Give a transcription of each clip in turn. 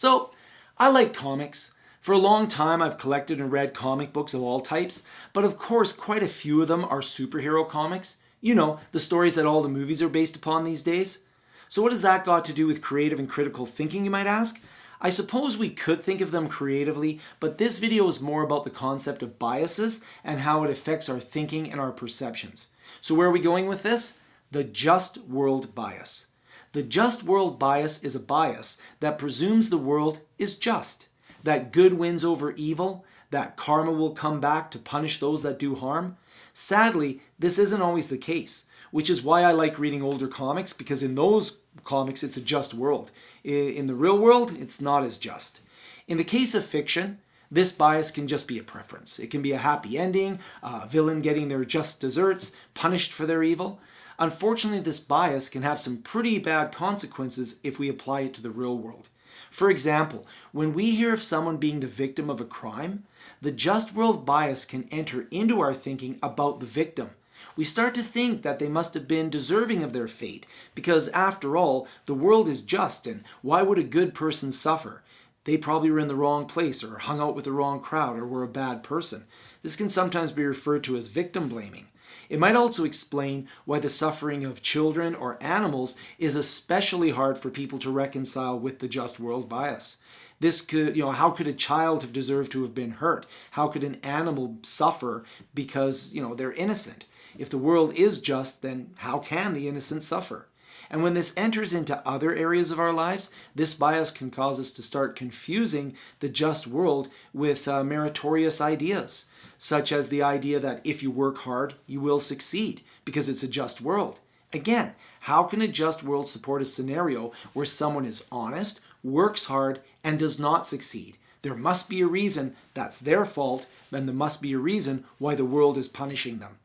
So, I like comics. For a long time, I've collected and read comic books of all types, but of course, quite a few of them are superhero comics. You know, the stories that all the movies are based upon these days. So what has that got to do with creative and critical thinking, you might ask? I suppose we could think of them creatively, but this video is more about the concept of biases and how it affects our thinking and our perceptions. So where are we going with this? The just world bias. The just world bias is a bias that presumes the world is just, that good wins over evil, that karma will come back to punish those that do harm. Sadly, this isn't always the case, which is why I like reading older comics, because in those comics it's a just world. In the real world, it's not as just. In the case of fiction, this bias can just be a preference. It can be a happy ending, a villain getting their just desserts, punished for their evil. Unfortunately, this bias can have some pretty bad consequences if we apply it to the real world. For example, when we hear of someone being the victim of a crime, the just world bias can enter into our thinking about the victim. We start to think that they must have been deserving of their fate, because after all, the world is just, and why would a good person suffer? They probably were in the wrong place, or hung out with the wrong crowd, or were a bad person. This can sometimes be referred to as victim blaming. It might also explain why the suffering of children or animals is especially hard for people to reconcile with the just world bias. This could, how could a child have deserved to have been hurt? How could an animal suffer because, they're innocent? If the world is just, then how can the innocent suffer? And when this enters into other areas of our lives, this bias can cause us to start confusing the just world with meritorious ideas, such as the idea that if you work hard, you will succeed, because it's a just world. Again, how can a just world support a scenario where someone is honest, works hard, and does not succeed? There must be a reason that's their fault, and there must be a reason why the world is punishing them.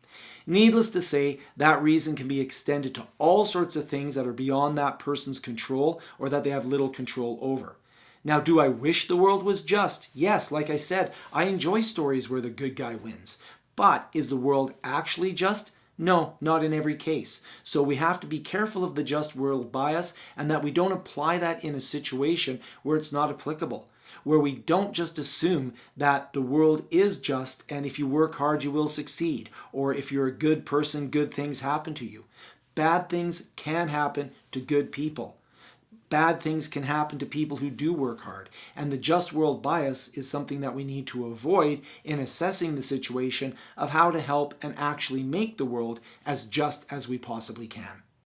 Needless to say, that reason can be extended to all sorts of things that are beyond that person's control or that they have little control over. Now, do I wish the world was just? Yes, like I said, I enjoy stories where the good guy wins. But is the world actually just? No, not in every case. So we have to be careful of the just world bias and that we don't apply that in a situation where it's not applicable, where we don't just assume that the world is just and if you work hard you will succeed, or if you're a good person, good things happen to you. Bad things can happen to good people. Bad things can happen to people who do work hard, and the just world bias is something that we need to avoid in assessing the situation of how to help and actually make the world as just as we possibly can.